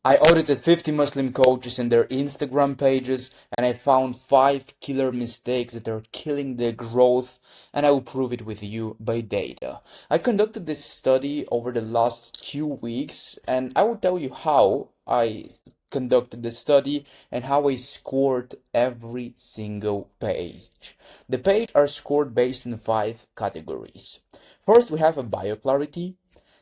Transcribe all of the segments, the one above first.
I audited 50 Muslim coaches and their Instagram pages, and I found 5 killer mistakes that are killing their growth, and I will prove it with you by data. I conducted this study over the last few weeks, and I will tell you how I conducted the study and how I scored every single page. The pages are scored based on 5 categories. First, we have a bio clarity.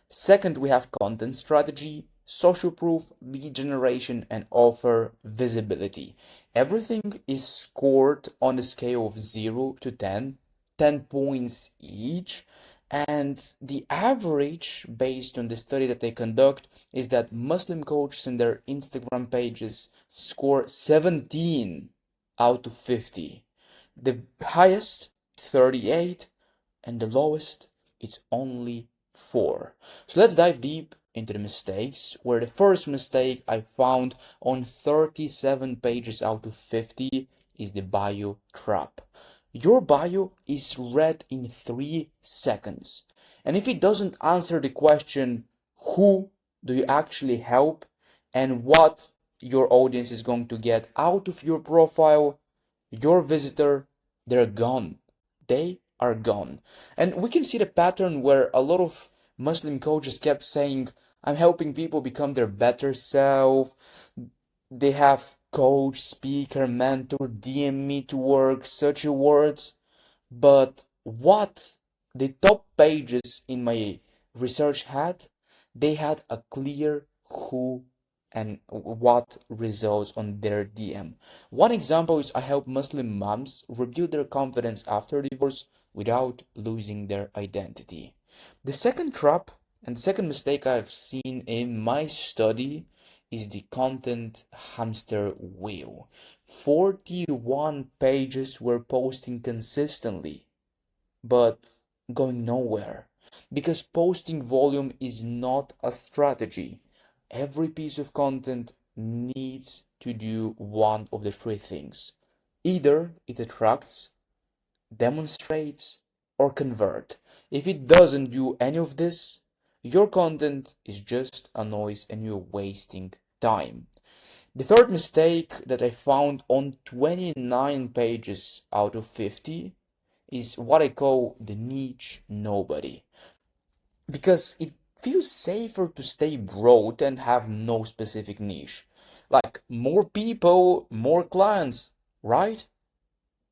Second, we have content strategy, social proof, lead generation, and offer visibility. Everything is scored on a scale of 0 to 10, 10 points each. And the average, based on the study that they conduct, is that Muslim coaches in their Instagram pages score 17 out of 50. The highest, 38, and the lowest, it's only 4. So let's dive deep into the mistakes, where the first mistake I found on 37 pages out of 50 is the bio trap. Your bio is read in 3 seconds. And if it doesn't answer the question, who do you actually help and what your audience is going to get out of your profile, your visitor, they're gone. They are gone. And we can see the pattern where a lot of Muslim coaches kept saying, I'm helping people become their better self. They have coach, speaker, mentor, DM me to work, such words. But what the top pages in my research had, they had a clear who and what results on their DM. One example is I help Muslim moms rebuild their confidence after divorce without losing their identity. The second trap and the second mistake I've seen in my study is the content hamster wheel. 41 pages were posting consistently, but going nowhere. Because posting volume is not a strategy. Every piece of content needs to do one of the 3 things. Either it attracts, demonstrates, or convert. If it doesn't do any of this, your content is just a noise and you're wasting time. The third mistake that I found on 29 pages out of 50 is what I call the niche nobody. Because it feels safer to stay broad and have no specific niche. Like more people, more clients, right?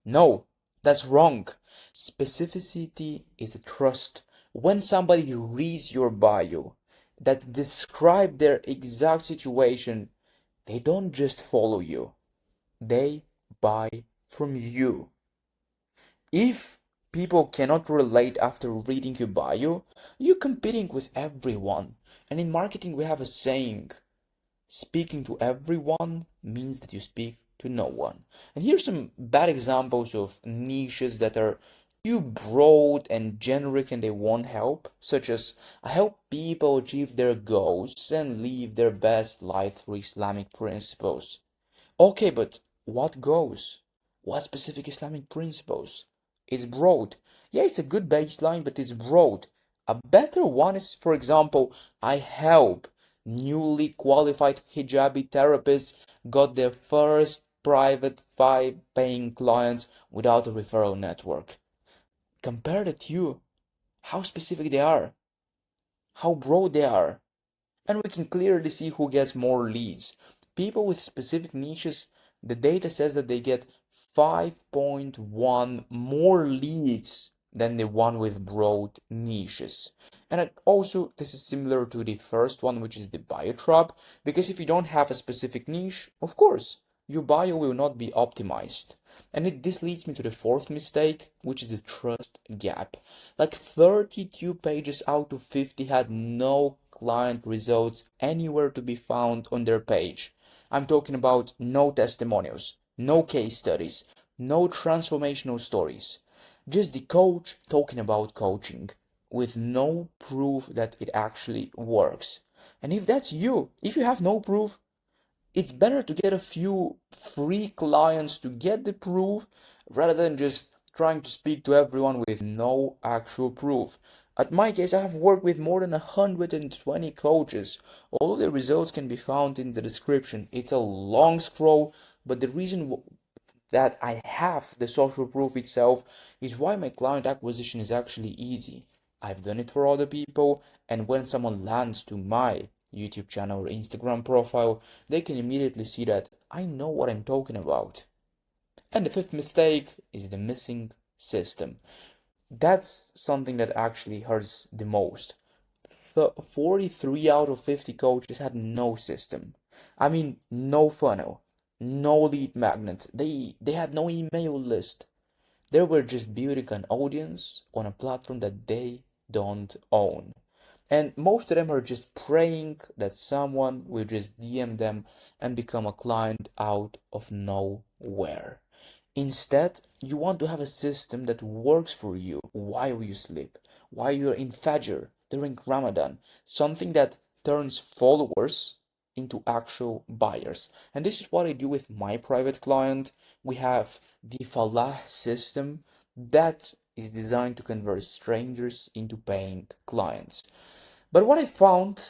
No, that's wrong. Specificity is a trust. When somebody reads your bio that describe their exact situation, they don't just follow you, they buy from you. If people cannot relate after reading your bio, you're competing with everyone. And in marketing, we have a saying, speaking to everyone means that you speak to no one. And here's some bad examples of niches that are too broad and generic and they won't help, such as I help people achieve their goals and live their best life through Islamic principles. Okay, but what goals? What specific Islamic principles? It's broad. Yeah, it's a good baseline, but it's broad. A better one is, for example, I help newly qualified hijabi therapists got their first private 5 paying clients without a referral network. Compare the two, how specific they are, how broad they are, and we can clearly see who gets more leads. People with specific niches, the data says that they get 5.1 more leads than the one with broad niches. And also, this is similar to the first one, which is the bio trap, because if you don't have a specific niche, of course, your bio will not be optimized. And this leads me to the fourth mistake, which is the trust gap. Like 32 pages out of 50 had no client results anywhere to be found on their page. I'm talking about no testimonials, no case studies, no transformational stories. Just the coach talking about coaching with no proof that it actually works. And if that's you, if you have no proof, it's better to get a few free clients to get the proof rather than just trying to speak to everyone with no actual proof. At my case, I have worked with more than 120 coaches. All of the results can be found in the description. It's a long scroll, but the reason that I have the social proof itself is why my client acquisition is actually easy. I've done it for other people, and when someone lands to my YouTube channel or Instagram profile, they can immediately see that I know what I'm talking about. And the fifth mistake is the missing system. That's something that actually hurts the most. The 43 out of 50 coaches had no system. I mean, no funnel, no lead magnet. They had no email list. They were just building an audience on a platform that they don't own. And most of them are just praying that someone will just DM them and become a client out of nowhere. Instead, you want to have a system that works for you while you sleep, while you're in Fajr during Ramadan, something that turns followers into actual buyers. And this is what I do with my private client. We have the Falah system that is designed to convert strangers into paying clients. But what I found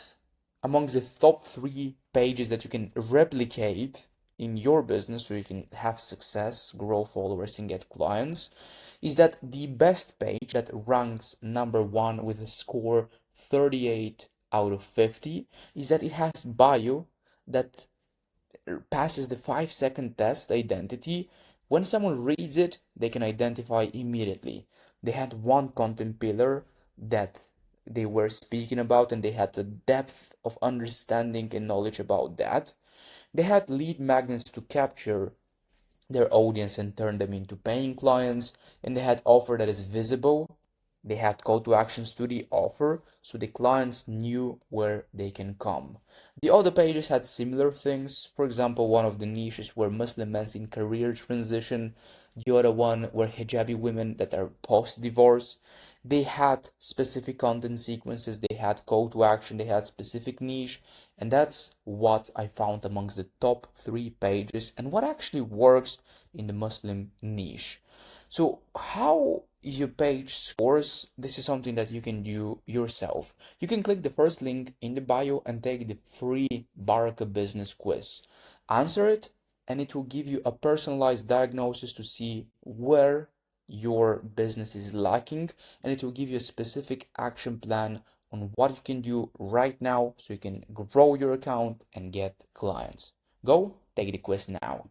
amongst the top three pages that you can replicate in your business so you can have success, grow followers, and get clients is that the best page that ranks number one with a score 38 out of 50 is that it has bio that passes the 5-second test identity. When someone reads it, they can identify immediately. They had one content pillar that they were speaking about, and they had the depth of understanding and knowledge about that. They had lead magnets to capture their audience and turn them into paying clients, and they had offer that is visible. They had call to actions to the offer, so the clients knew where they can come. The other pages had similar things. For example, one of the niches were Muslim men in career transition, the other one were hijabi women that are post-divorce. They had specific content sequences, they had call to action, they had specific niche, and that's what I found amongst the top three pages and what actually works in the Muslim niche. So, how your page scores, this is something that you can do yourself. You can click the first link in the bio and take the free Baraka business quiz. Answer it, and it will give you a personalized diagnosis to see where your business is lacking, and it will give you a specific action plan on what you can do right now so you can grow your account and get clients. Go take the quiz now.